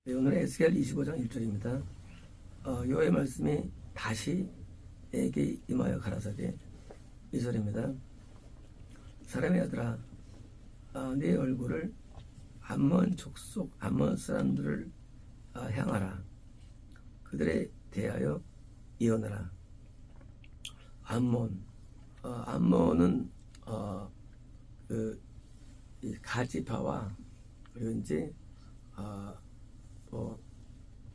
네, 오늘 에스겔 25장 1절입니다. 여호와의 말씀이 다시 내게 임하여 가라사대 2절입니다. 사람의 아들아, 네 얼굴을 암몬 족속 암몬 사람들을 향하라. 그들에 대하여 예언하라. 암몬은 이 가지파와 그리고 이제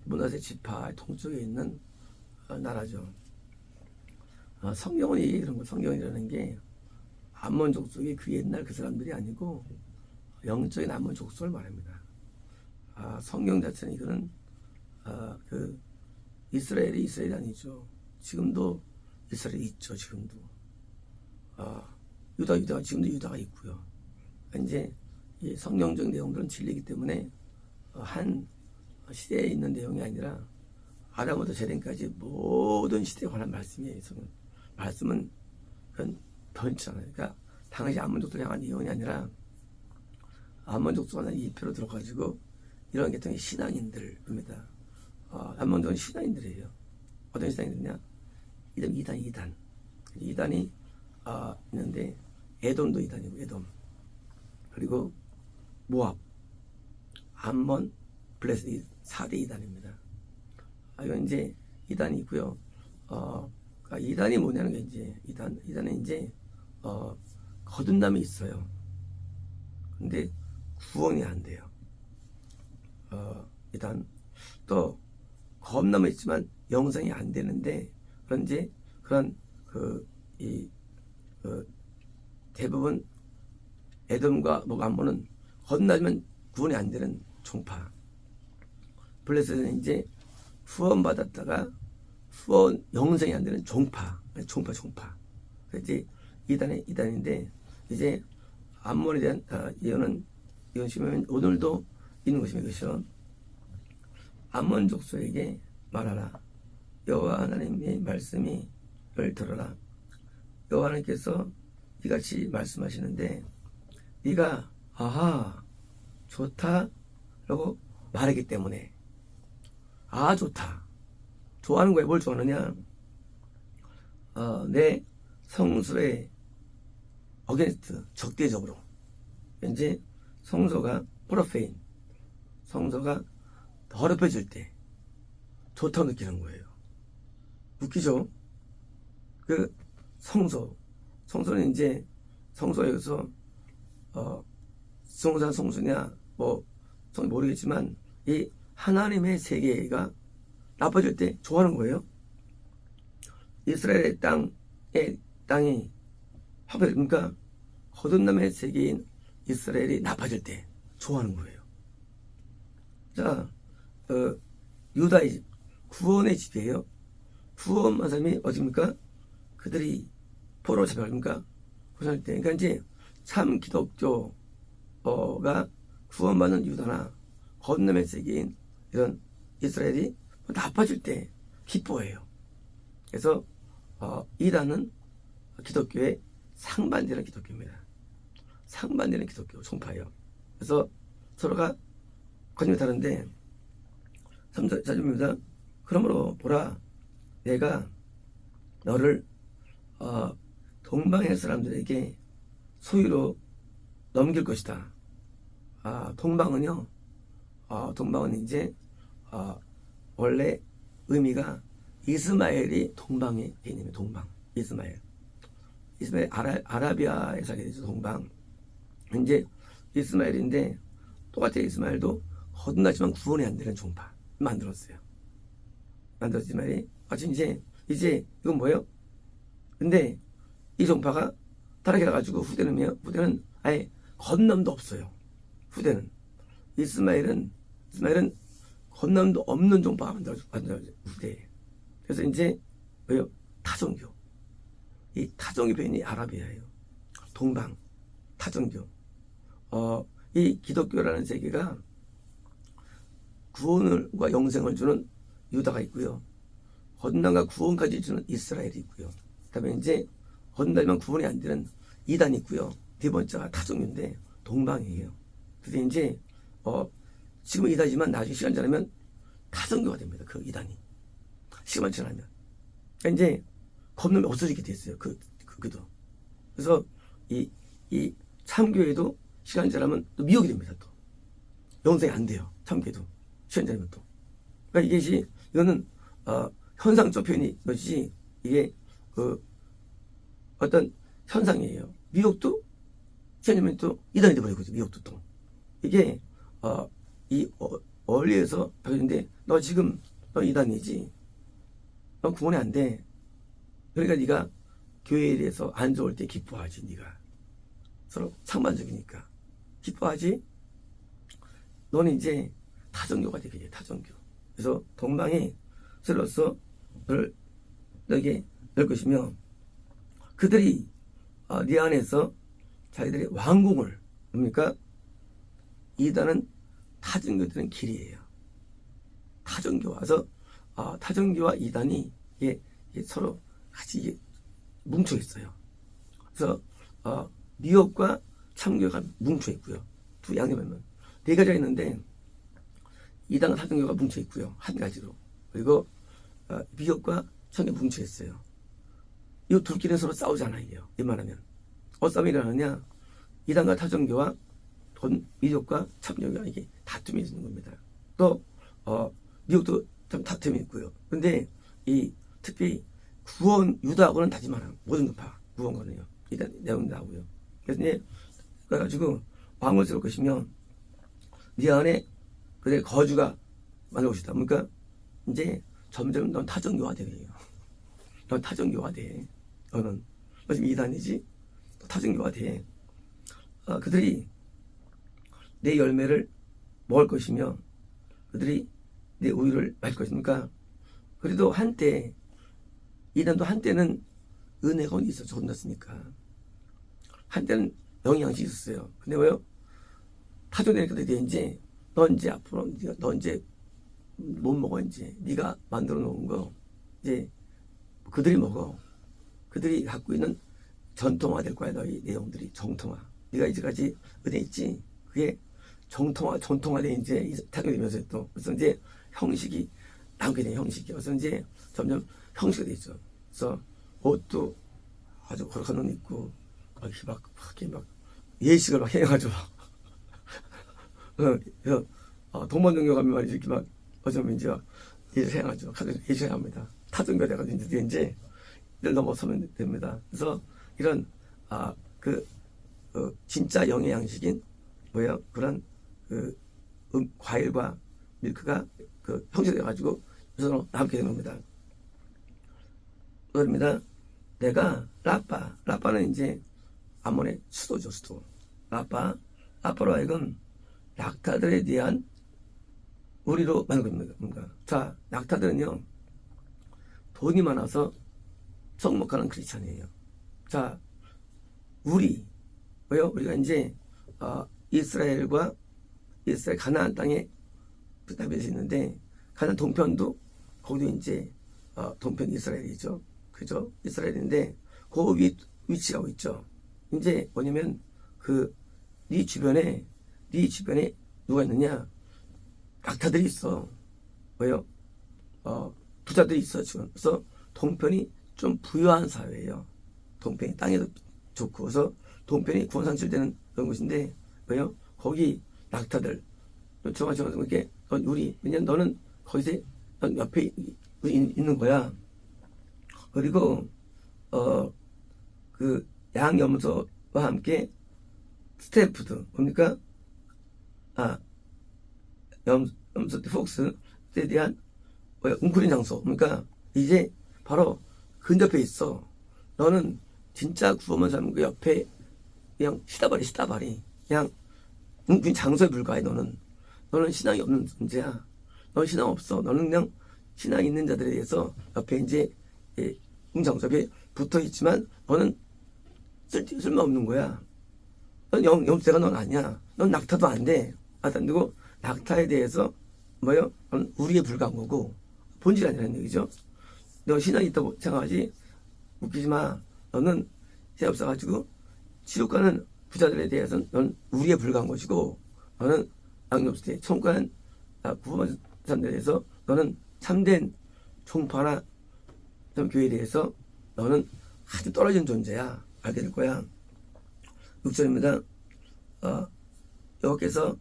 문하세 지파 동쪽에 있는 나라죠. 성경은 이런 거, 성경이라는 게 암몬 족속이 그 옛날 그 사람들이 아니고 영적인 암몬 족속을 말합니다. 성경 자체는 이거는 그 이스라엘이 아니죠. 지금도 이스라엘이 있죠. 지금도 유다가 지금도 유다가 있고요. 이제 이 성경적 내용들은 진리이기 때문에 한 시대에 있는 내용이 아니라 아담부터 제den까지 모든 시대에 관한 말씀이에요. 말씀은 그건 변치잖아요. 그러니까 당시 암몬 족속을 향한 예언이 아니라 암몬 족속은 이표로 들어가지고 이런 계통의 신앙인들입니다. 암몬 족은 신앙인들이에요. 어떤 신앙인들이냐? 이단이 있는데 에돔도 이단이고 에돔, 그리고 모압, 암몬, 블레셋 4대 이단입니다. 이건 이제 이단이 있고요. 그러니까 이단이 뭐냐는 게 이제 이단은 이제 거듭남이 있어요. 근데 구원이 안 돼요. 이단 또 거듭남은 있지만 영생이 안 되는데 그런 대부분 에돔과 암몬은 거듭나면 구원이 안 되는 종파. 블레셋은 이제 후원 영생이 안 되는 종파. 이제 이단인데 이제 암몬에 대한 예언은 이것이면 오늘도 있는 것입니다. 이것이요. 암몬 족속에게 말하라. 여호와 하나님의 말씀을 들어라. 여호와 하나님께서 이같이 말씀하시는데 네가 좋다라고 말하기 때문에 좋다. 좋아하는 거야. 뭘 좋아하느냐? 내 성소의 어게인스트 적대적으로 이제 성소가 프로페인, 성소가 더럽혀질 때 좋다고 느끼는 거예요. 웃기죠? 그 성소는 이제 성소에서 성소냐 모르겠지만 이 하나님의 세계가 나빠질 때 좋아하는 거예요. 이스라엘의 땅이 그러니까 거듭남의 세계인 이스라엘이 나빠질 때 좋아하는 거예요. 자, 유다의 집, 구원의 집이에요. 구원한 사람이 어디입니까? 그들이 포로로 잡혀갑니까? 고생할 때. 그러니까 이제 참 기독교가 구원받는 유다나 거듭남의 세계인 이런 이스라엘이 나빠질 때 기뻐해요. 그래서 이단은 기독교의 상반되는 기독교입니다. 상반되는 기독교 종파예요. 그래서 서로가 관점이 다른데 4절입니다. 그러므로 보라, 내가 너를 동방의 사람들에게 소유로 넘길 것이다. 동방은요. 동방은 이제 원래 의미가 이스마엘이 동방의 개념이에요. 동방, 이스마엘 아라비아에 살게 되죠. 동방. 이제 이스마엘인데 똑같아. 이스마엘도 거듭나지만 구원이 안 되는 종파 만들었어요. 이스마엘이 마치 이제 이건 뭐예요? 근데 이 종파가 타락해가지고 후대는 아예 거듭남도 없어요. 후대는 이스마엘은 거듭남도 없는 종파가 만들어져 후대에. 그래서 이제 뭐예요? 타종교. 이 타종교 표현이 아라비아예요. 동방 타종교. 이 기독교라는 세계가 구원과 영생을 주는 유다가 있고요. 거듭남과 구원까지 주는 이스라엘이 있고요. 그다음에 이제 거듭나면 구원이 안 되는 이단이 있고요. 네 번째가 타종교인데 동방이에요. 그래서 이제 지금은 이단이지만 나중에 시간 지나면 타종교가 됩니다. 그 이단이. 시간만 지나면. 그러니까 이제 겁놈이 없어지게 됐어요. 그도. 그래서 이 참교회도 시간 지나면 또 미혹이 됩니다. 또. 영생이 안 돼요. 참교회도. 시간 지나면 또. 그러니까 이거는, 현상적 표현이 것이지, 이게, 어떤 현상이에요. 미혹도 시간 지나면 또 이단이 돼버리고 있어요. 미혹도 또. 이게, 원리에서 바뀌는데, 너 이단이지. 넌 구원이 안 돼. 그러니까 네가 교회에 대해서 안 좋을 때 기뻐하지. 네가 서로 상반적이니까 기뻐하지. 너는 이제 타종교가 되게 타종교. 그래서 동방의 스로서를 너에게 낼 것이며 그들이 네 안에서 자기들의 왕궁을 뭡니까? 이단은 타종교들은 길이에요. 타종교 와서 타종교와 이단이 서로 같이 뭉쳐 있어요. 그래서 미혹과 참교가 뭉쳐 있고요. 두 양념에는 네 가지가 있는데 이단과 타종교가 뭉쳐 있고요. 한 가지로. 그리고 미혹과 참교 뭉쳐 있어요. 이 둘끼리는 서로 싸우잖아요. 웬만하면 싸움이 일어나느냐? 이단과 타종교와 미혹과 참교가 이게 다툼이 있는 겁니다. 또 미혹도 좀 다툼이 있고요. 근데 특히 구원 유다하고는 다지만 모든 급파 구원과는요. 일단 내용 나오고요. 그래서 이제 그래가지고 왕을 세울 것이면 네 안에 그들의 거주가 많을 것이다. 그러니까 이제 점점 넌 타종교화돼요. 넌 타종교화돼. 너는 지금 이단이지. 타종교화돼. 그들이 내 열매를 먹을 것이며 그들이 내 우유를 마실 것입니까? 그래도 한때 이단도 한때는 은혜가 있었죠. 혼났으니까. 한때는 영양식이 있었어요. 근데 왜요? 타종되니까 이제 너 이제 앞으로 너 이제 못 먹어. 이제 네가 만들어 놓은 거 이제 그들이 먹어. 그들이 갖고 있는 전통화 될 거야. 너희 내용들이 정통화. 네가 이제까지 은혜 있지. 그게 전통화된 이제 타종되면서 또 그래서 이제 형식이 남게 된 형식이. 그래서 이제 점점 형식이 되죠. 그래서 옷도 아주 거룩한 옷 입고 막 예식을 막 해가지고 동반종교 가면 말이지 이렇게 막 어쩌면 이제 예식 해가지고 예식 합니다. 타종교 돼가지고 이제 이를 넘어서면 됩니다. 그래서 이런 진짜 영의 양식인 뭐야 그런 과일과 밀크가 형성돼가지고 우선으로 남게 되는 겁니다. 그럽니다. 내가 라빠는 이제 암몬의 수도죠. 수도. 라빠로 하여금 낙타들에 대한 우리로 만든 겁니다. 자, 낙타들은요 돈이 많아서 성목하는 크리스찬이에요. 자, 왜요? 우리가 이제 이스라엘 가나안 땅에 다윗이 있는데 가나안 동편도 거기도 이제 동편 이스라엘이죠. 그죠? 이스라엘인데 그 위치하고 있죠. 이제 뭐냐면 네 주변에 누가 있느냐? 낙타들이 있어. 왜요? 부자들이 있어 지금. 그래서 동편이 좀 부유한 사회예요. 동편이 땅에도 좋고 그래서 동편이 구원상실되는 그런 곳인데 왜요? 거기 낙타들 정말 이렇게 왜냐면 너는 거기서 넌 옆에 있는 거야. 그리고 양염소와 함께 스태프드 뭡니까? 염소 폭스에 대한 웅크린 장소. 그러니까 이제 바로 근접해 있어. 너는 진짜 구원만 사는 그 옆에 그냥 시다발이 그냥 웅크린 장소에 불과해. 너는 신앙이 없는 존재야. 너는 신앙 없어. 너는 그냥 신앙 있는 자들에 대해서 옆에 이제 장소 옆에 붙어 있지만 너는 쓸모없는 거야. 넌 염소가 넌 아니야. 넌 낙타도 안 돼. 안 되고 낙타에 대해서 넌 우리에 불과한 거고 본질이 아니라는 얘기죠. 너 신앙이 있다고 생각하지. 웃기지 마. 너는 신앙 없어가지고 지옥 가는 부자들에 대해서는 넌 우리에 불과한 것이고 너는 양육시대 천국한 구원받은 사람들에 대해서 너는 참된 종파나 교회에 대해서 너는 아주 떨어진 존재야. 알게 될 거야. 6절입니다. 여호와께서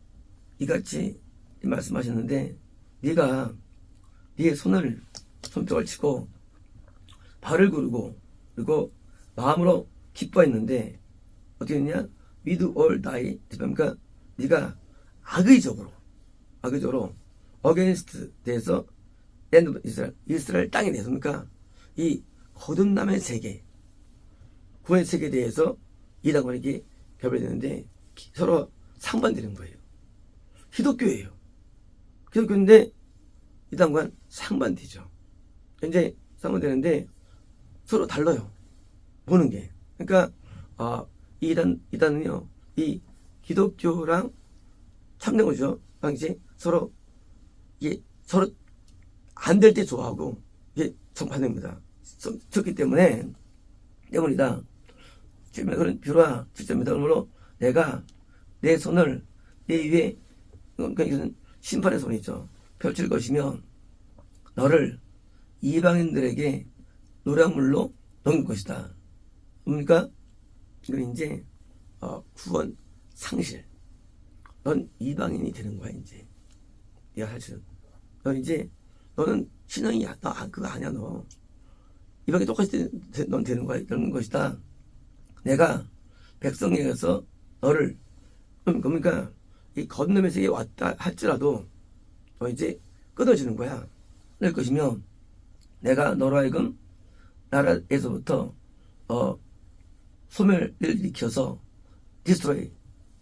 이같이 말씀하셨는데 네가 네 손뼉을 치고 발을 구르고 그리고 마음으로 기뻐했는데 어떻게 했냐? With all thy, 그러니까 네가 악의적으로 against 대해서 이스라엘 땅에 대해서 그러니까 이 거듭남의 세계, 구원의 세계에 대해서 이단관에게 결별되는데 서로 상반되는 거예요. 기독교예요. 기독교인데 이단관 상반되죠. 이제 상반되는데 서로 달라요. 보는 게. 그러니까 이단은요, 이 기독교랑 참된 거죠. 당시 서로 안 될 때 좋아하고 이게 정반대입니다. 그렇기 때문에 때문이다. 그런 비로와 7절입니다. 그러므로 내가 내 손을 내 위에, 그러니까 이것은 심판의 손이죠, 펼칠 것이며 너를 이방인들에게 노략물로 넘길 것이다. 뭡니까? 이건 이제 구원 상실. 넌 이방인이 되는 거야 이제. 네가 사실은 너는 신앙이야. 너 그거 아니야. 너 이방인 똑같이 넌 되는 거야. 되는 것이다. 내가 백성에게서 너를, 그러니까 이 건너의 세계에 왔다 할지라도 너 이제 끊어지는 거야. 낼 것이며 내가 너로 하여금 나라에서부터 소멸을 일으켜서 디스트로이,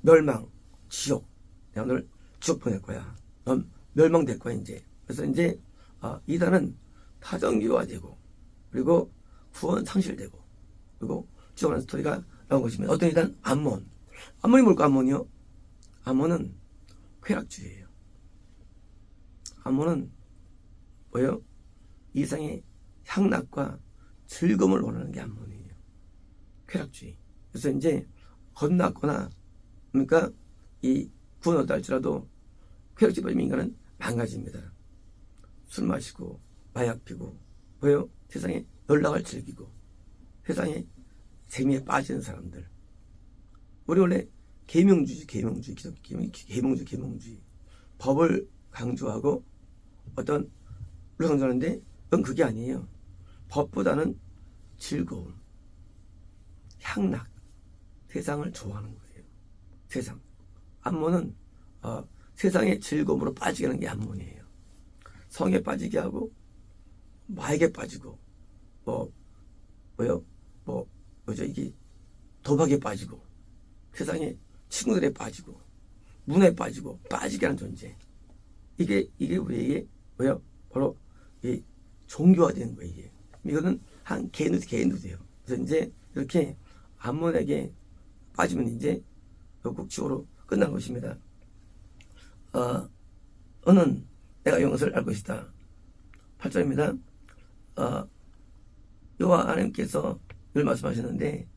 멸망, 지옥. 내가 너를 지옥 보낼 거야. 넌 멸망될 거야 이제. 그래서 이제 이단은 타정교화되고 그리고 구원 상실되고 그리고 지옥하는 스토리가 나온 것입니다. 어떤 이단? 암몬이 뭘까? 암몬이요? 암몬은 쾌락주의예요. 암몬은 뭐예요? 이상의 향락과 즐거움을 원하는 게 암몬이에요. 쾌락주의. 그래서 이제 건넜거나 그러니까 이 구원 얻다 할지라도 쾌락주의 빠지면 인간은 망가집니다. 술 마시고 마약 피고 뭐예요? 세상에 연락을 즐기고 세상에 재미에 빠지는 사람들. 우리 원래 계명주의, 계명주의. 법을 강조하고 어떤 를 강조하는데 그건 그게 아니에요. 법보다는 즐거움, 향락, 세상을 좋아하는 거예요. 세상. 암몬은 세상의 즐거움으로 빠지게 하는 게 암몬이에요. 성에 빠지게 하고 마약에 빠지고 이게 도박에 빠지고 세상의 친구들에 빠지고 문에 빠지고 빠지게 하는 존재. 이게 우리에게 바로 이 종교화되는 거예요. 이게. 이거는 한 개인도 돼요. 그래서 이제 이렇게 암몬에게 빠지면 이제 결국 지옥으로 끝난 것입니다. 너는 내가 영것을 알 것이다. 8절입니다. 여호와 하나님께서 늘 말씀하셨는데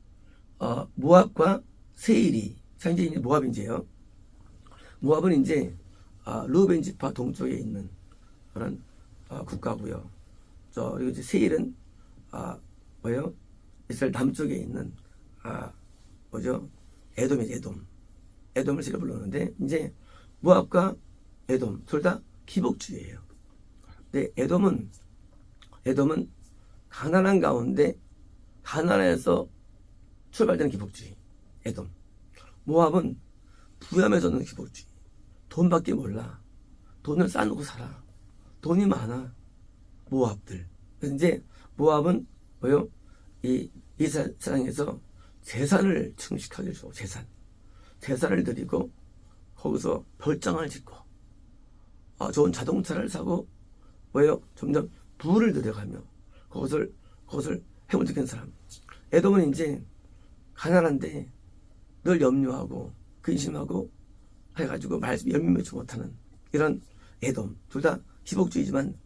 모압과 세일이 이제 모압인지예요. 모압은 이제 르우벤 지파 동쪽에 있는 그런 국가고요. 그리고 이제 세일은 이스라엘 남쪽에 있는 에돔이죠. 에돔을 제가 불렀는데 이제 모압과 에돔 둘 다 기복주의예요. 근데 에돔은 가난한 가운데 가난해서 출발되는 기복주의. 에돔. 모압은 부함에서 오는 기복주의. 돈밖에 몰라. 돈을 쌓아놓고 살아. 돈이 많아. 모압들. 그래서 이제 모압은 이 세상에서 재산을 증식하게 해주고 재산을 드리고 거기서 별장을 짓고 좋은 자동차를 사고 점점 부를 들여가며 그것을 행을 지키는 사람. 에돔은 이제 가난한데 늘 염려하고 근심하고 해가지고 열매 맺지 못하는 이런 에돔. 둘 다 기복주의지만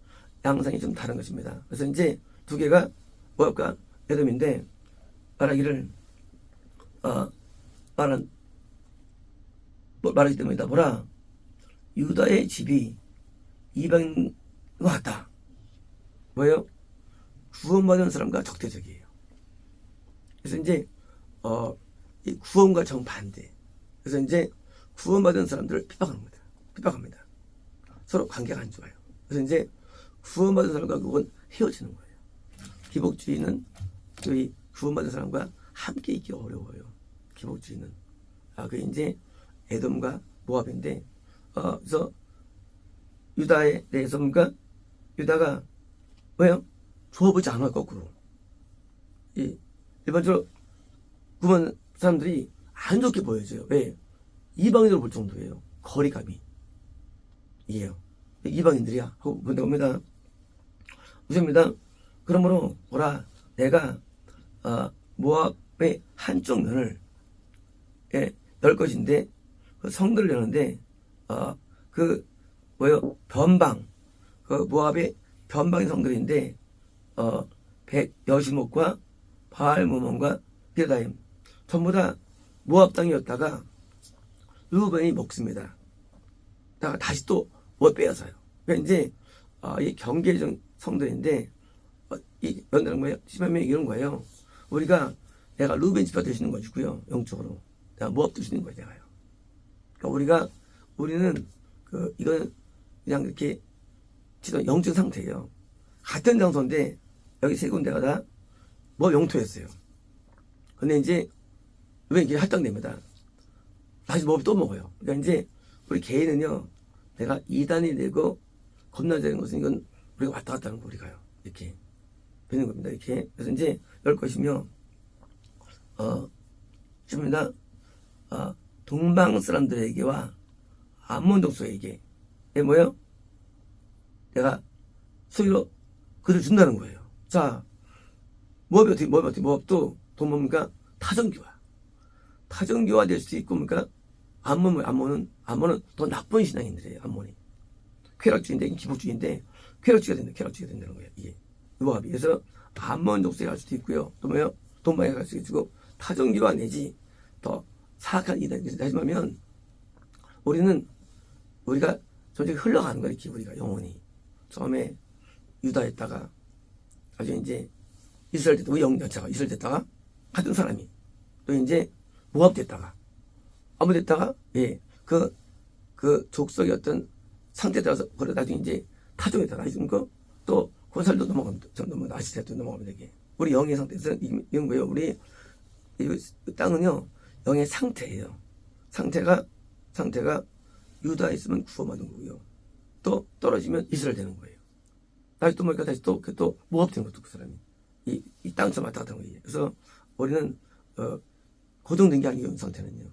양상이 좀 다른 것입니다. 그래서 이제 두 개가 모압과 에돔인데 말하기 때문이다. 보라, 유다의 집이 이방인 것 같다. 뭐예요? 구원받은 사람과 적대적이에요. 그래서 이제 이 구원과 정반대. 그래서 이제 구원받은 사람들을 핍박합니다. 서로 관계가 안 좋아요. 그래서 이제 구원받은 사람과 그건 헤어지는 거예요. 기복주의는 이 구원받은 사람과 함께 있기 어려워요. 기복주의는. 그게 이제 에돔과 모압인데, 그래서 유다에 대해서 뭔가 유다가 왜요? 좋아보지 않아요, 거꾸로. 일반적으로 구원 사람들이 안 좋게 보여져요. 왜? 이방인으로 볼 정도예요. 거리감이. 이게요. 이방인들이야. 하고 봅니다. 우선입니다. 그러므로 뭐라 내가 모압의 한쪽 면을 열 것인데 그 성들을 여는데 그 뭐요? 변방 그 모압의 변방의 성들인데 벳 여시목과 바알모몬과 비르다임 전부 다 모압 땅이었다가 르우벤이 먹습니다. 다시 또 뭐 빼앗아요. 그러니까 이제 이 경계적 성들인데 이 연단은 뭐예요? 10만 명이 이런 거예요. 우리가 내가 르우벤 집사 되시는 것이고요. 영적으로 내가 모압 되시는 거예요. 내가요. 그러니까 우리는 이건 그냥 이렇게 지금 영적 상태예요. 같은 장소인데 여기 세 군데가 다 모압 영토였어요. 근데 이제 왜 이게 할당됩니다. 다시 모압이 또 먹어요. 그러니까 이제 우리 개인은요, 내가 이단이 되고 겁나야 되는 것은 이건 우리가 왔다 갔다 하는 거 우리가요. 이렇게 되는 겁니다. 이렇게. 그래서 이제 열 것이며, 쉽니다. 동방 사람들에게와 암몬 족속에게 뭐예요? 내가 소유로 그들 준다는 거예요. 자, 모압도 돈 뭡니까? 타전교화 될 수도 있고, 그러니까 암몬은 더 나쁜 신앙인들이에요. 암몬이 쾌락주의인데 기복주의인데 쾌락주의가 된다는 거예요. 이게 모압이. 그래서 암몬 족속에 갈 수도 있고요. 또 뭐예요? 돈방에 갈 수도 있고 타전교화 내지 더 사악한 이단. 하지만 우리가 전체 흘러가는 거예요. 이렇게 우리가 영원히 처음에 유다했다가 나중에 이제 이스라엘 됐다가 우리 영자가 이스라엘 됐다가 같은 사람이 또 이제 모압 됐다가 아무 됐다가 그 족속의 어떤 상태에 따라서 그래 나중에 이제 타종에다 나중에 또 고살도 넘어갑니다. 아시리아도 넘어갑니다. 이게 우리 영의 상태에서 이런 거예요. 우리 이 땅은요 영의 상태예요. 상태가 유다에 있으면 구원받는 거고요. 또 떨어지면 이스라엘 되는 거예요. 다시 또 뭐니까 다시 또 모압 되는 것도 그 사람이 이 땅에서 왔다 갔다 하는 거예요. 그래서 우리는 고정된 게 아니에요. 상태는요.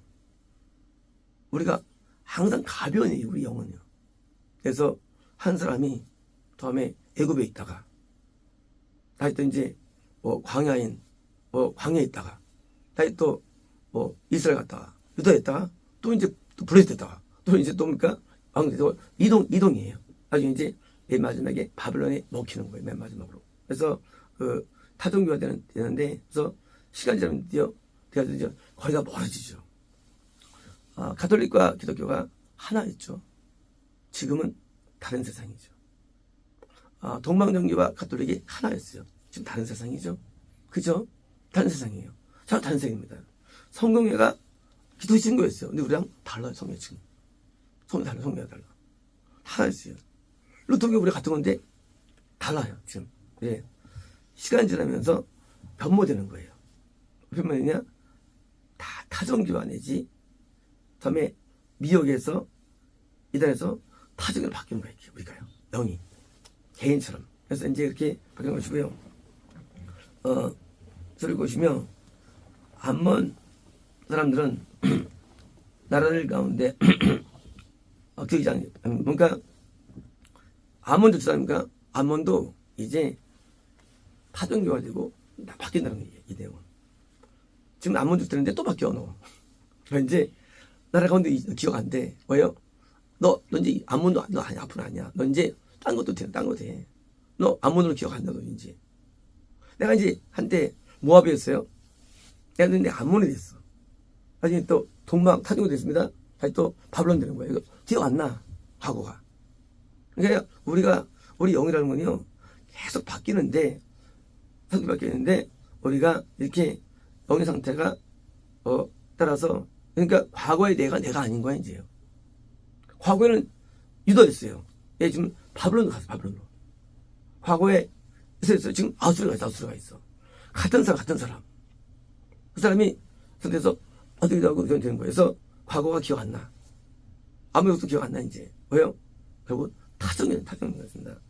우리가 항상 가변이에요. 우리 영은요. 그래서 한 사람이 처음에 애굽에 있다가 다시 또 이제 광야에 있다가 다시 또 이스라엘 갔다가 유다에 있다가 또 이제 또 블레셋 됐다가 또 이제 또 뭡니까 이동이에요. 나중에 이제 맨 마지막에 바벨론에 먹히는 거예요. 맨 마지막으로. 그래서 타종교가 되는데 그래서 시간이 지나면 돼가지고 거리가 멀어지죠. 가톨릭과 기독교가 하나였죠. 지금은 다른 세상이죠. 동방정교와 가톨릭이 하나였어요. 지금 다른 세상이죠. 그죠? 다른 세상이에요. 참 다른 세상입니다. 성경회가 기독교 신고였어요. 근데 우리랑 달라요. 성경 지금. 성경회가 달라. 하나였어요. 루터교 우리 같은 건데 달라요. 지금. 예. 시간이 지나면서 변모되는 거예요. 변모되냐? 다 타종교화 내지 다음에 미역에서 이단에서 타종으로 바뀌는 거예요. 우리가요. 영이. 개인처럼. 그래서 이제 이렇게 바뀌는 것이고요. 저를 보시면 암몬 사람들은 나라들 가운데 기억이잖아요. 그러니까 암몬도 사람이니까 암몬도 이제 타종교화 되고 바뀐다는 거예요. 이 내용은. 지금 암몬도 되는데 또 바뀌어 너. 이제 나라 가운데 기억 안 돼. 왜요? 너 이제 암몬도 너 아니 앞으로 아니야. 너 이제 딴 것도 돼. 딴 거 돼. 너 암몬으로 기억 안 나. 너 이제. 내가 이제 한때 모압이었어요. 내가 근데 암몬이 됐어. 나중에 또 동방 타종이 됐습니다. 다시 또 바벨론 되는 거예요. 기억 안 나. 과거가. 그러니까 우리 영이라는 건요, 계속 바뀌는데, 우리가 이렇게 영의 상태가, 따라서, 그러니까 과거의 내가 아닌 거야, 이제요. 과거에는 유다였어요. 얘 지금 바벨론으로 갔어, 바벨론으로. 과거에 있었어요. 지금 아수르가 있어. 같은 사람. 그 사람이 선택해서 어떻게 하고 되는 거예요. 그래서 과거가 기억 안 나. 아무 것도 기억 안 나, 이제. 왜요? 결국 타정인 것입니다.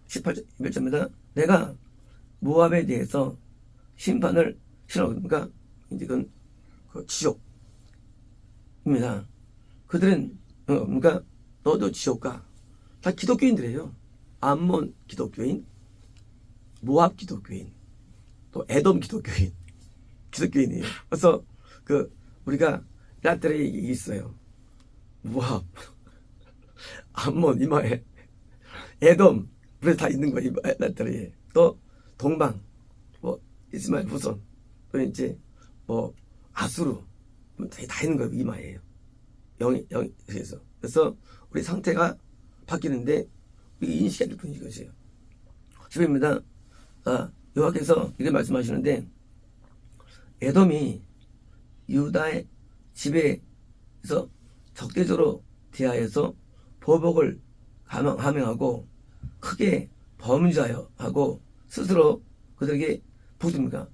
18절, 1절입니다. 내가 모압에 대해서 심판을 실어오니까, 그러니까, 이제 그건, 지옥입니다. 그들은, 그러니까, 너도 지옥가. 다 기독교인들이에요. 암몬 기독교인, 모압 기독교인, 또 에돔 기독교인이에요. 그래서, 우리가, 라떼에 있어요. 모압, 암몬, 이마에, 에돔, 그래서 다 있는 거예요, 라떼에. 또, 동방, 이스마엘 후손, 또 이제, 아수르, 다 있는 거예요, 이마에요. 영이, 그래서, 우리 상태가 바뀌는데, 우리 인식이 안 될 뿐인 것이에요. 10입니다. 여호와께서 이렇게 말씀하시는데, 에돔이 유다의 지배에서 적대적으로 대하여서 보복을 감행하고 크게 범죄하여 하고 스스로 그들에게 복습니까?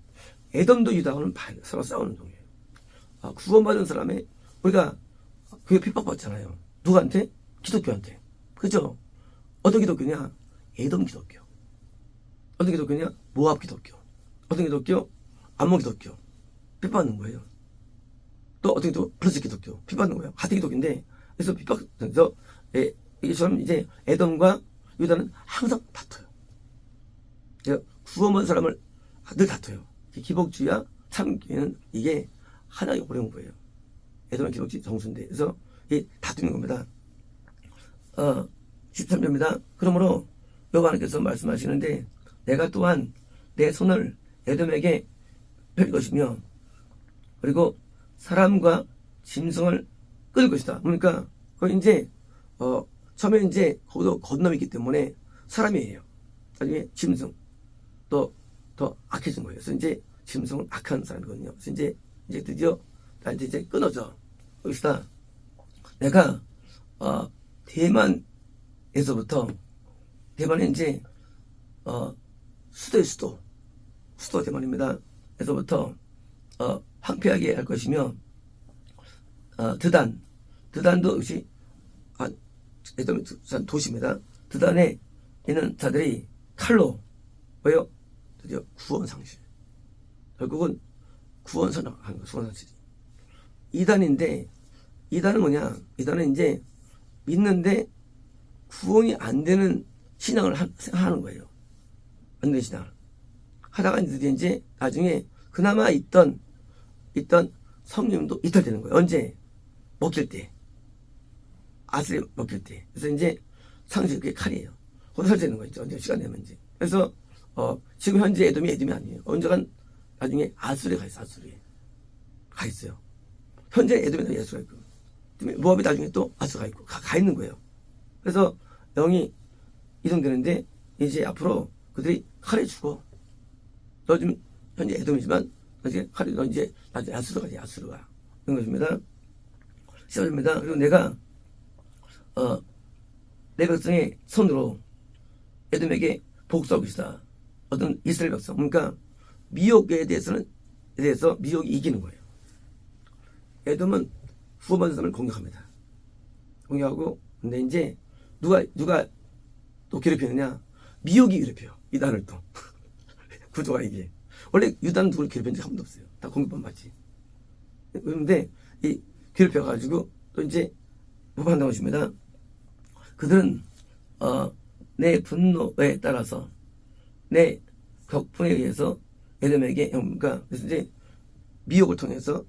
에돔도 유다와는 서로 싸우는 종이에요. 구원받은 사람의 우리가 그게 핍박받잖아요. 누구한테? 기독교한테. 그죠? 어떤 기독교냐? 에돔 기독교. 어떤 기독교냐? 모압 기독교. 어떤 기독교? 암몬 기독교. 핍박받는 거예요. 또 어떤 기독교? 플러스 기독교. 핍박받는 거예요. 같은 기독교인데, 그래서 핍박해서 이처럼 이제 에돔과 유다는 항상 다퉈요. 구원받은 사람을 늘 다퉈요. 기복주의와 참교회는 이게 하나의 어려운 거예요. 에돔은 기복주의 정수인데, 그래서 다투는 겁니다. 13절입니다. 그러므로 여호와 하나님께서 말씀하시는데, 내가 또한 내 손을 에돔에게 펼 것이며, 그리고 사람과 짐승을 끊을 것이다. 그러니까 거기 이제 처음에 이제 거기도 건너이 있기 때문에 사람이에요. 나중에 짐승 또 더 악해진 거예요. 그래서 이제 짐승은 악한 사람이거든요. 그래서 이제 드디어 나한테 이제 끊어져. 여기서 내가 대만에서부터, 대만은 이제 수도 대만입니다. 에서부터 황폐하게 할 것이며, 드단도 역시 에돔의 도시입니다. 드단에 있는 자들이 칼로, 왜요? 드디어 구원 상실. 결국은 구원 선언하는 거예요. 구원 상실이. 이단인데, 이단은 뭐냐? 이단은 이제 믿는데 구원이 안 되는 신앙을 하는 거예요. 안 되는 신앙을. 하다가 이제 나중에 그나마 있던 성령도 이탈되는 거예요. 언제? 먹힐 때. 아슬이 먹힐 때. 그래서 이제 상실, 그게 칼이에요. 거기서 설치되는 거죠. 언제 시간 되면 이제. 그래서, 지금 현재 에돔이 아니에요. 언젠간 나중에 아수르에 가 있어요. 아수르에. 가 있어요. 현재 에돔에도 예수가 있고. 모압이 나중에 또 아수르가 있고. 가 있는 거예요. 그래서 영이 이동되는데, 이제 앞으로 그들이 칼에 죽어. 너 지금 현재 에돔이지만, 나중에 칼이, 너 이제 나중에 아수르가 돼, 아수르가. 그런 것입니다. 시작입니다. 그리고 내가, 내 백성의 손으로 에돔에게 복수할 것이다. 어떤 이스라엘 백성. 그러니까 미혹에 대해서 미혹이 이기는 거예요. 에돔은 구원받은 사람을 공격합니다. 공격하고, 근데 이제 누가 또 괴롭히느냐? 미혹이 괴롭혀요. 이단을 또. 구조가 이게. 원래 유다는 누구를 괴롭힌 적 한 번도 없어요. 다 공격만 받지. 그런데 이 괴롭혀가지고 또 이제 무반당을 줍니다. 그들은 내 분노에 따라서 내 격분에 의해서 에돔에게, 그러니까 그래서 이제 미혹을 통해서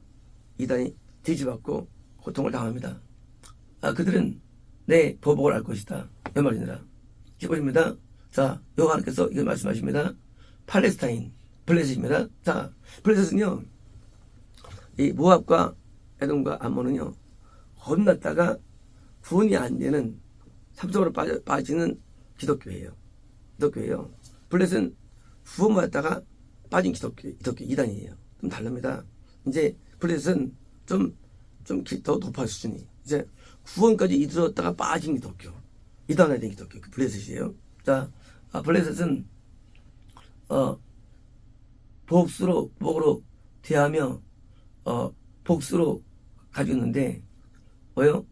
이단이 뒤집어받고 고통을 당합니다. 그들은 내 보복을 알 것이다. 이 말이니라. 15입니다. 자, 여호와 하나님께서 이걸 말씀하십니다. 블레셋입니다. 자, 블레셋은요, 이 모압과 에돔과 암몬은요, 겁났다가 구원이 안 되는 삼성으로 빠지는 기독교예요. 기독교예요. 블레셋은 구원받았다가 빠진 기독교 이단이에요. 좀 다릅니다. 이제 블레셋은 좀 더 높아 수준이. 이제 구원까지 이르렀다가 빠진 기독교. 이단화된 기독교. 그 블레셋이에요. 자, 블레셋은, 복으로 대하며, 복수로 가지고 있는데, 뭐요?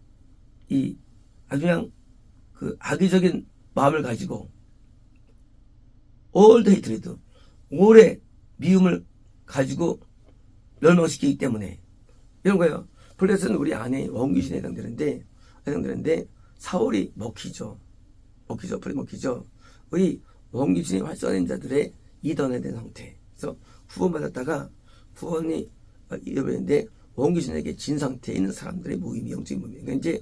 아주 그냥 그 악의적인 마음을 가지고, all the hatred, 오래 미움을 가지고 멸망시키기 때문에, 이런 거예요. 블레셋은 우리 안에 원귀신에 해당되는데, 사울이 먹히죠. 우리 원귀신이 활성화된 자들의 이단화된 상태. 그래서 구원받았다가 구원이 잃어버렸는데 원귀신에게 진 상태에 있는 사람들의 모임이 영적인 모임이에요. 그러니까 이제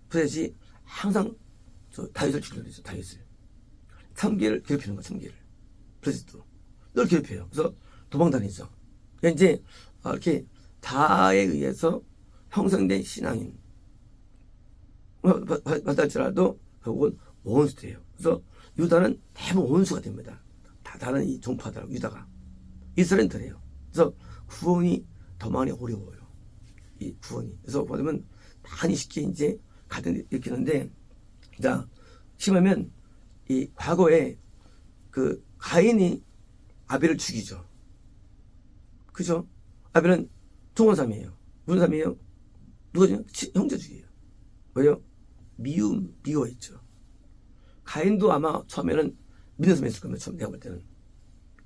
블레셋이 항상 다윗을 죽이려고 했죠. 다윗을. 참기를 괴롭히는 거야. 참기를. 블레셋도 늘 괴롭혀요. 그래서 도망다니죠. 그러니까 이제 이렇게 다에 의해서 형성된 신앙인 받았지라도 결국은 원수돼요. 그래서 유다는 대부분 원수가 됩니다. 다른 이 종파들 유다가 이스라엘은 덜해요. 그래서 구원이 더 많이 어려워요. 이 구원이. 그래서 보면 많이 쉽게 이제 가든 일으키는데, 자, 심하면 이 과거에 그 가인이 아벨을 죽이죠. 그죠? 아벨은 통원삼이에요. 무슨 삼이에요? 누가 형제 죽이에요. 왜요? 미워했죠. 가인도 아마 처음에는 믿어서 했을 겁니다. 처음 내가 볼 때는.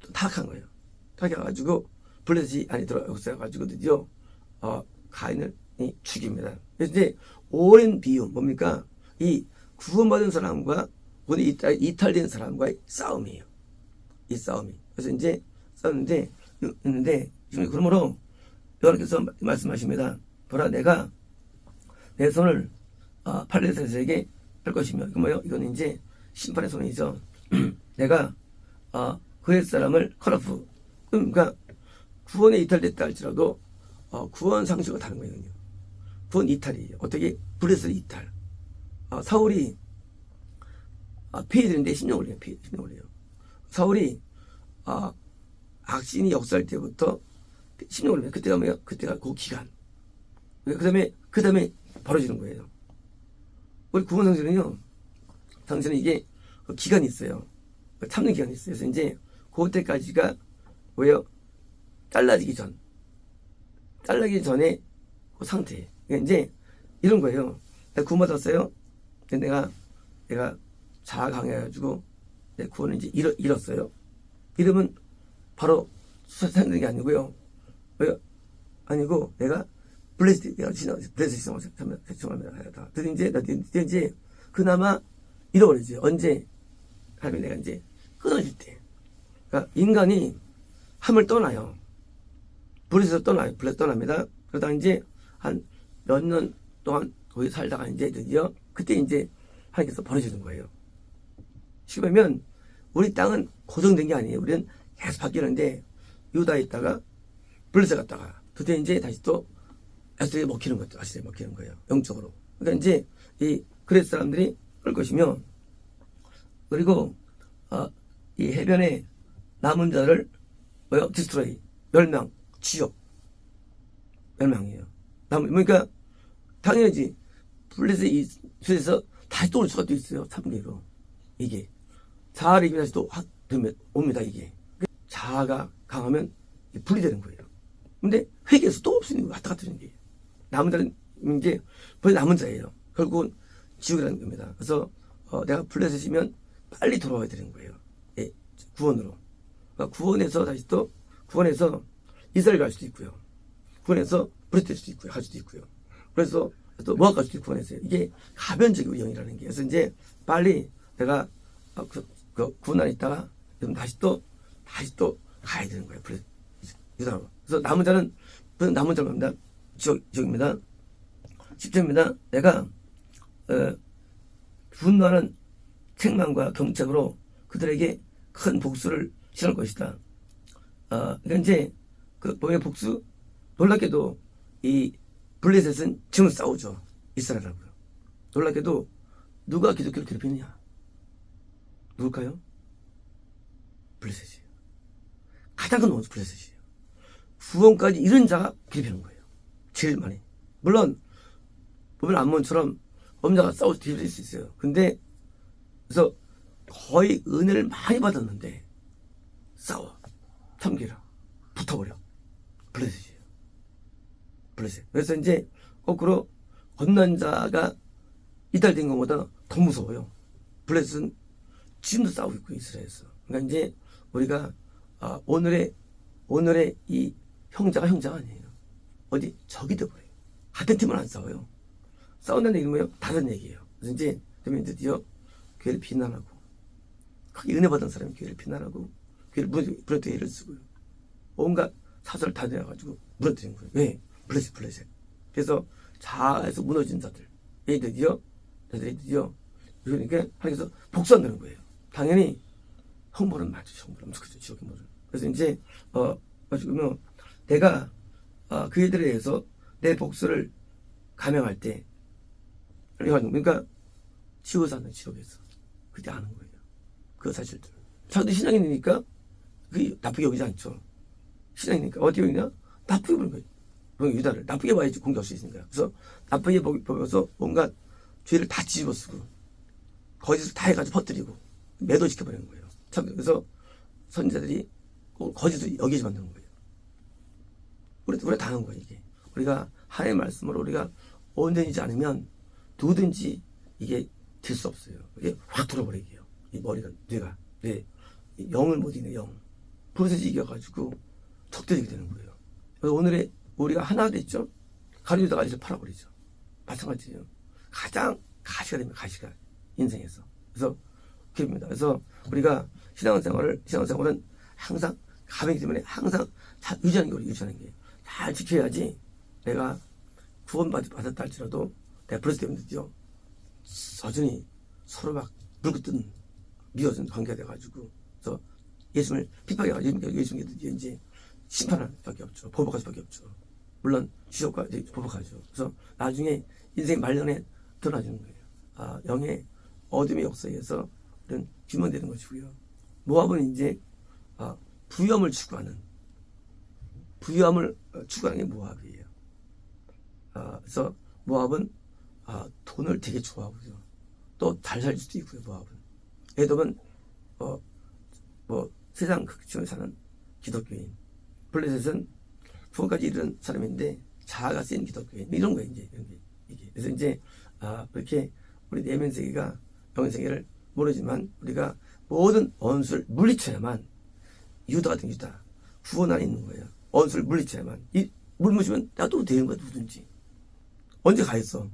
또 타락한 거예요. 타락해가지고 블레셋이 안에 들어가가지고 드디어 가인을 죽입니다. 그래서 이제 오랜 미움, 뭡니까? 이 구원받은 사람과 오늘 이탈된 사람과의 싸움이에요. 이 싸움이. 그래서 이제 싸웠는데, 그러므로 여호와께서 말씀하십니다. 보라, 내가 내 손을 팔레셋에게 할 것이며, 이거 뭐요? 이건 이제 심판의 손이죠. 내가 그의 사람을 컷오프. 그러니까 구원에 이탈됐다 할지라도 구원 상식과 다른 거예요. 구원 이탈이에요. 어떻게? 블레셋 이탈. 사울이 피해드는데 10년 걸려요. 10년 걸려요. 사울이 악신이 역사할 때부터 10년 걸려요. 그때가 뭐예요? 그때가 그 기간. 그 다음에 벌어지는 거예요. 우리 구원 상식은요, 당신은 이게 기간이 있어요. 참는 기간이 있어요. 그래서 이제 그때까지가 뭐예요? 잘라지기 전에 그 상태. 그러니까 이제 이런 거예요. 내가 구원 받았어요. 내가 자아 강해가지고 내 구원을 이제 잃었어요. 이러면 바로 수사되는 게 아니고요. 왜요? 아니고 내가 블레셋 시스템을 이제 그나마 잃어버리지. 언제 하면 내가 이제 끊어질 때. 그러니까 인간이 함을 떠나요. 블레셋에서 떠나요. 블레셋 떠납니다. 그러다 이제 한 몇 년 동안 거기 살다가 이제 드디어 그때 이제 하나님께서 벌어지는 거예요. 쉽으면 우리 땅은 고정된 게 아니에요. 우리는 계속 바뀌는데 유다에 있다가 블레셋 갔다가 그때 이제 다시 또 아시리아에 먹히는 것도 아시리아에 먹히는 거예요. 영적으로. 그러니까 이제 이 그레스 사람들이 그럴 것이며, 그리고 이 해변에 남은 자를 뭐요? 디스트로이, 멸망, 지옥, 멸망이에요. 그러니까 당연하지. 블레셋에서 다시 또 올 수가 또 있어요. 3계로. 이게 자아를 이기면 다시 또 확 옵니다. 이게 자아가 강하면 분리되는 거예요. 근데 회개에서 또 없으니 왔다 갔다 하는 게 남은 자는 이제 벌써 남은 자예요. 결국은 지옥이라는 겁니다. 그래서 내가 블레셋이면 빨리 돌아와야 되는 거예요. 예, 구원으로. 그러니까 구원해서 다시 또 구원해서 이스라엘 갈 수도 있고요. 구원해서 브레스 될 수도 있고요. 갈 수도 있고요. 그래서 또 모압 갈 수도 있고 구원해서요. 이게 가변적인 영이라는 게. 그래서 이제 빨리 내가 구원안에 있다가 다시 또 가야 되는 거예요. 유다로. 그래서 남은 자는 겁니다. 지옥입니다. 10절입니다. 내가 분노하는 책망과 경책으로 그들에게 큰 복수를 실을 것이다. 그러니까 이제 그 뭐의 복수? 놀랍게도 이 블레셋은 지금 싸우죠. 이스라엘하고요. 놀랍게도 누가 기독교를 괴롭히느냐? 누굴까요? 블레셋이에요. 가장 큰 원수 블레셋이에요. 구원까지 이런 자가 괴롭히는 거예요. 제일 많이. 물론 보면 암몬처럼 엄자가 싸워서 뒤집힐 수 있어요. 근데 그래서 거의 은혜를 많이 받았는데 싸워. 참기라. 붙어버려. 블레셋이에요. 블레셋. 그래서 이제 거꾸로 건난 자가 이탈된 것보다 더 무서워요. 블레셋은 지금도 싸우고 있고 이스라엘에서. 그러니까 이제 우리가 오늘의 이 형제가 아니에요. 어디 적이 돼버려요. 같은 팀은 안 싸워요. 싸운다는 얘기는 뭐예요? 다른 얘기예요. 그래서 이제 그러면 드디어 교회를 비난하고 크게 은혜 받은 사람이 교회를 비난하고 교회를 무너뜨려 애를 쓰고요. 온갖 사설을 다 내가지고 무너뜨린 거예요. 왜? 블레셋. 그래서 자아에서 무너진 자들. 얘들이 드디어 그러니까 하나님께서 복수한다는 거예요. 당연히 형벌은 맞죠. 형벌은 그죠. 지옥의 벌은. 그래서 이제 가지고 내가 그 애들에 대해서 내 복수를 감행할 때 그러니까 지옥사는 지옥에서 그때 아는 거예요. 그 사실들. 자기도 신앙인이니까 그게 나쁘게 여기지 않죠. 신앙이니까 어떻게 여기냐? 나쁘게 보는 거예요. 유다를 나쁘게 봐야지 공격할 수 있으니까. 그래서 나쁘게 보면서 뭔가 죄를 다 뒤집어 쓰고 거짓을 다 해가지고 퍼뜨리고 매도시켜버리는 거예요. 참 그래서 선지자들이 거짓을 여기지 만드는 거예요. 우리가 당한 거예요. 이게 우리가 하나님의 말씀으로 우리가 온전히지 않으면 누구든지 이게 될 수 없어요. 이게 확 들어버리게요. 이 머리가 뇌가 영을 못 이기네 영. 버릇이 이겨가지고 적대되게 되는 거예요. 그래서 오늘의 우리가 하나 됐죠. 가리유다가 이제 팔아버리죠. 마찬가지예요. 가장 가시가 됩니다. 가시가 인생에서. 그래서 그럽니다. 그래서 우리가 신앙생활은 항상 가병이기 때문에 항상 잘 유지하는 게 우리 유지하는 게 잘 지켜야지 내가 구원받았다 할지라도 내가 브레스 때문에 여전히 서로 막 물고 미워진 관계가 돼가지고 그래서 예수님을 핍박해가지고 예수님께 드디어 이제 심판할 수밖에 없죠. 보복할 수밖에 없죠. 물론 지옥과 보복하죠. 그래서 나중에 인생 말년에 드러나주는 거예요. 영의 어둠의 역사에서 이런 규명되는 것이고요. 모압은 이제 부유함을 추구하는 게 모압이에요. 그래서 모압은 돈을 되게 좋아하고요. 또 잘 살 수도 있고요. 모압은. 에돔은 세상 극중에 사는 기독교인. 블레셋은 부흥까지 이르는 사람인데 자아가 쓰인 기독교인. 이런 거예요. 이제 이게. 그래서 이제 이렇게 우리 내면 세계가 영의 세계를 모르지만 우리가 모든 원수를 물리쳐야만 유다 같은 유다 구원 안에 있는 거예요. 원수를 물리쳐야만 물무시면 나도 되는 거야. 누구든지 언제 가있어.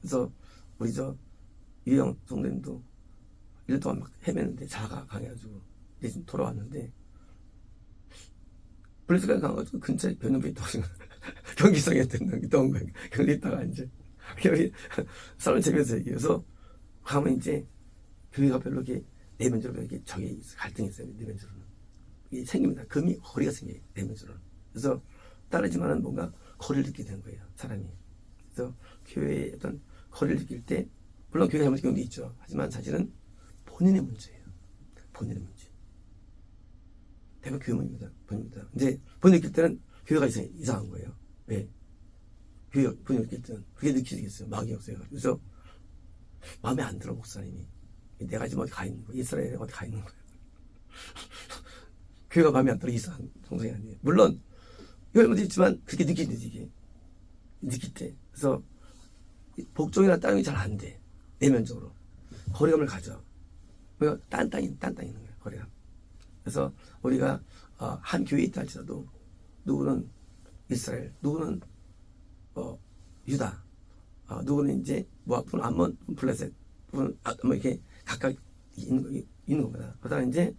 그래서 우리 유영 성도님도 1년 동안 막 헤매는데 자아가 강해가지고 이제 지금 돌아왔는데 블레셋까지 가가지고 근처에 변형부에 있다고 경기성에 있던 거예요. 거기 있다가 이제 여기 사람 재면서 얘기해서 가면 이제 교회가 별로 이렇게 내면적으로 이렇게 적이 갈등이 있어요. 내면적으로는 이게 생깁니다. 금이 거리가 생겨요. 내면적으로는. 그래서 따르지만은 뭔가 거리를 느끼게 되는 거예요. 사람이. 그래서 교회의 어떤 거리를 느낄 때 물론 교회가 잘못된 경우도 있죠. 하지만 사실은 본인의 문제예요. 본인의 문제. 대부분 교회 문제입니다. 본인입니다. 이제 본인 느낄 때는 교회가 이상한 거예요. 왜? 교회 본인 느낄 때는 그게 느끼겠어요. 마귀 역사가. 그래서 마음에 안 들어 목사님이. 내가 지금 어디 가 있는 거야. 이스라엘에 어디 가 있는 거야. 교회가 마음에 안 들어 이상한 정상이 아니에요. 물론 이걸 못도 있지만 그렇게 느끼는지 이게 느낄 때. 그래서 복종이나 따름이 잘 안 돼. 내면적으로 거리감을 가져. 그러니까 딴땅 있는 거예요. 거리감. 그래서 우리가 한 교회에 있다 할지라도 누구는 이스라엘, 누구는 유다, 누구는 이제 모압, 누구는 암몬, 블레셋, 누구는 뭐 이렇게 각각 있는 겁니다. 그러다가 이제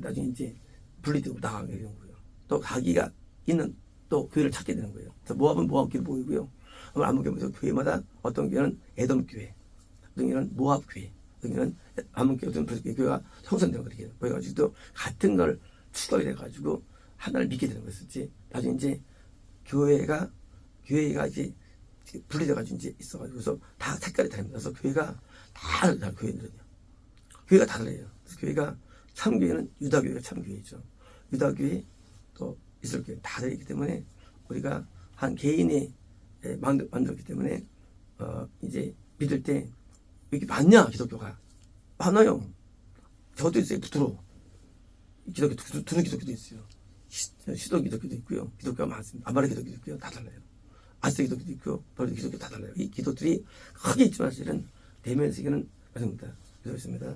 나중에 이제 분리되고 나가게 되는 거예요. 또 자기가 있는 또 교회를 찾게 되는 거예요. 그래서 모압은 모압교회 보이고요. 암몬 교회마다 어떤 교회는 에돔 교회, 어떤 교회는 모압 교회, 어떤 교회는 암몬 교회, 어떤 블레셋 교회가 형성되는 거예요. 그래가지고 또 같은 걸 추가하게 돼가지고 하나를 믿게 되는 거였었지. 나중에 이제 교회가 이제 분리돼가지고 이제 있어가지고 그래서 다 색깔이 다릅니다. 그래서 교회가 다 달라요. 교회들은요. 교회가 다 달라요. 그래서 교회가 참교회는 유다교회가 참교회죠. 유다교회 또 이스라엘교회 다 다르기 때문에 우리가 한 개인이 만들었기 때문에 이제 믿을 때 이게 많냐 기독교가 많아요. 저도 있어요. 두루 기독교도 있어요. 시도 기독교도 있고요. 기독교가 많습니다. 아마르 기독교도 있고요. 다 달라요. 아스테 기독교도 있고 버르드 기독교도 다 달라요. 이 기독들이 크게 있지만 사실은 대면 세계는 맞습니다. 그렇습니다.